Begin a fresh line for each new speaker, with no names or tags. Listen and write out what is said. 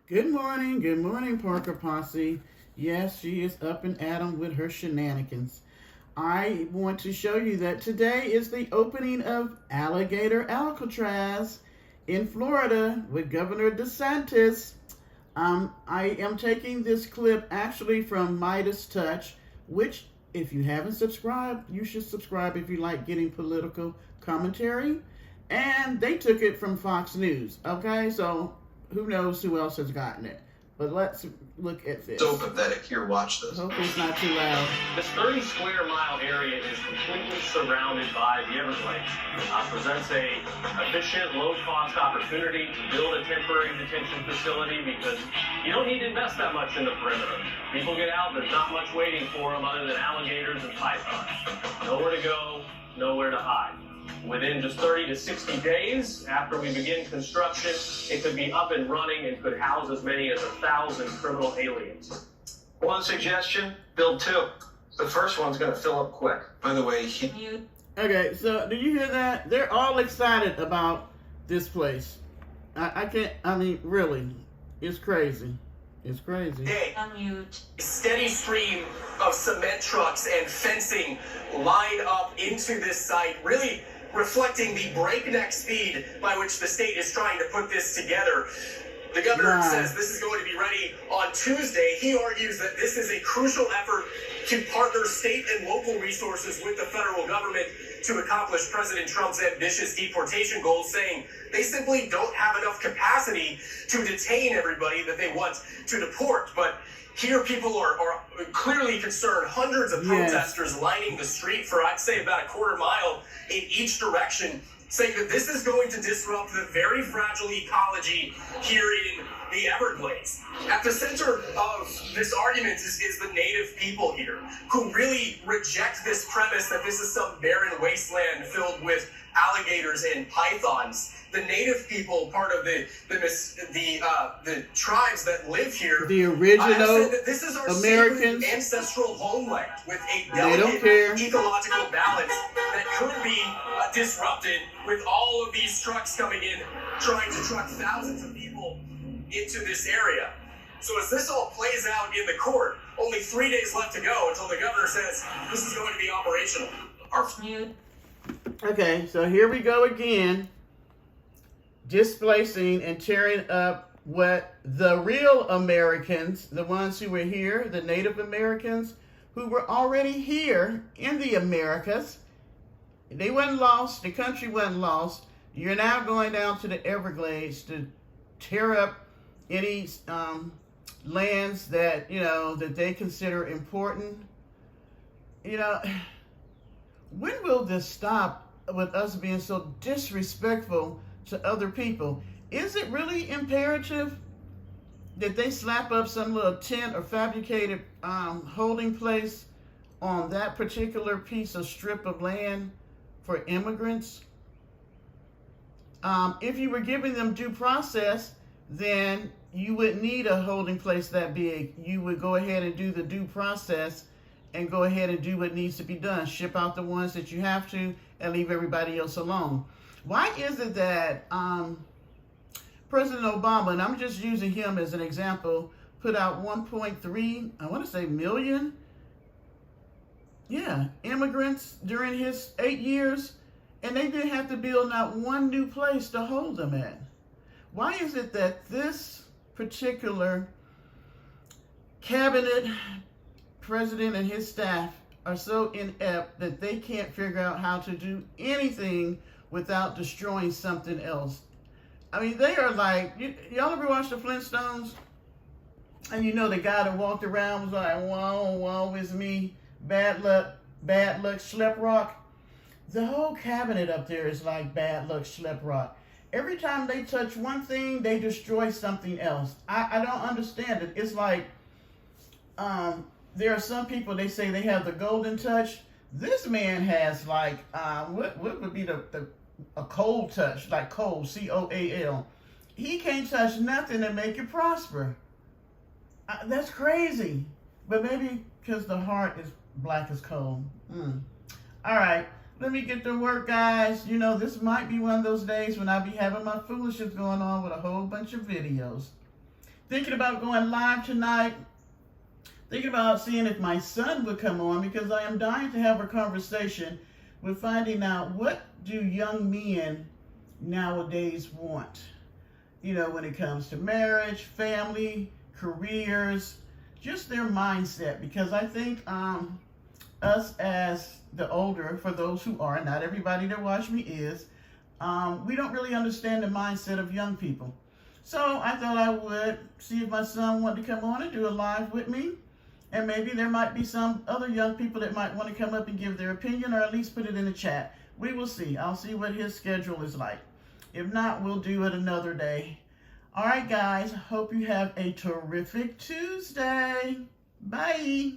Good morning, Parker Posse. Yes, she is up and at 'em with her shenanigans. I want to show you that today is the opening of Alligator Alcatraz in Florida with Governor DeSantis. I am taking this clip actually from Midas Touch, which, if you haven't subscribed, you should subscribe if you like getting political commentary. And they took it from Fox News, okay? So who knows who else has gotten it. But let's look at this.
So pathetic. Here, watch this.
Hopefully it's not too loud.
This 30 square mile area is completely surrounded by the Everglades. Presents a efficient, low-cost opportunity to build a temporary detention facility because you don't need to invest that much in the perimeter. People get out, there's not much waiting for them other than alligators and pythons. Nowhere to go, nowhere to hide. Within just 30 to 60 days after we begin construction, it could be up and running and could house as many as 1,000 criminal aliens.
One suggestion, build two. The first one's going to fill up quick. By the way,
Okay, so do you hear that? They're all excited about this place. I mean, really, it's crazy. It's crazy.
Unmute. Steady stream of cement trucks and fencing line up into this site, really reflecting the breakneck speed by which the state is trying to put this together. The governor says this is going to be ready on Tuesday. He argues that this is a crucial effort to partner state and local resources with the federal government to accomplish President Trump's ambitious deportation goals, saying they simply don't have enough capacity to detain everybody that they want to deport. But here people are clearly concerned. Hundreds of protesters lining the street for, I'd say, about a quarter mile in each direction, saying that this is going to disrupt the very fragile ecology here in the Everglades. At the center of this argument is the native people here, who really reject this premise that this is some barren wasteland filled with alligators and pythons. The native people, part of the tribes that live here,
the original
that this is our
Americans,
ancestral homeland with a delicate ecological balance that could be disrupted with all of these trucks coming in, trying to truck thousands of people into this area. So as this all plays out in the court, only 3 days left to go until the governor says this is going to be operational.
Okay, so here we go again, displacing and tearing up what the real Americans, the ones who were here, the Native Americans, who were already here in the Americas. They weren't lost. The country wasn't lost. You're now going down to the Everglades to tear up any lands that, that they consider important. When will this stop with us being so disrespectful to other people? Is it really imperative that they slap up some little tent or fabricated holding place on that particular piece of strip of land for immigrants? If you were giving them due process, then you wouldn't need a holding place that big. You would go ahead and do the due process and go ahead and do what needs to be done. Ship out the ones that you have to and leave everybody else alone. Why is it that President Obama, and I'm just using him as an example, put out 1.3, I want to say million, immigrants during his 8 years, and they didn't have to build not one new place to hold them at? Why is it that this particular cabinet president and his staff are so inept that they can't figure out how to do anything without destroying something else? I mean, they are like, y'all ever watch the Flintstones? And the guy that walked around was like, woe is me, bad luck, schlep rock. The whole cabinet up there is like bad luck, schlep rock. Every time they touch one thing, they destroy something else. I don't understand it. It's like, there are some people, they say they have the golden touch. This man has like, what would be a cold touch, like cold, C-O-A-L. He can't touch nothing and make it prosper. That's crazy. But maybe because the heart is black as coal. All right, let me get to work, guys. This might be one of those days when I'll be having my foolishness going on with a whole bunch of videos. thinking about going live tonight. Thinking about seeing if my son would come on, because I am dying to have a conversation with finding out what do young men nowadays want. You know, when it comes to marriage, family, careers, just their mindset. Because I think us as the older, for those who are, not everybody that watch me is, we don't really understand the mindset of young people. So I thought I would see if my son wanted to come on and do a live with me. And maybe there might be some other young people that might want to come up and give their opinion, or at least put it in the chat. We will see. I'll see what his schedule is like. If not, we'll do it another day. All right, guys. Hope you have a terrific Tuesday. Bye.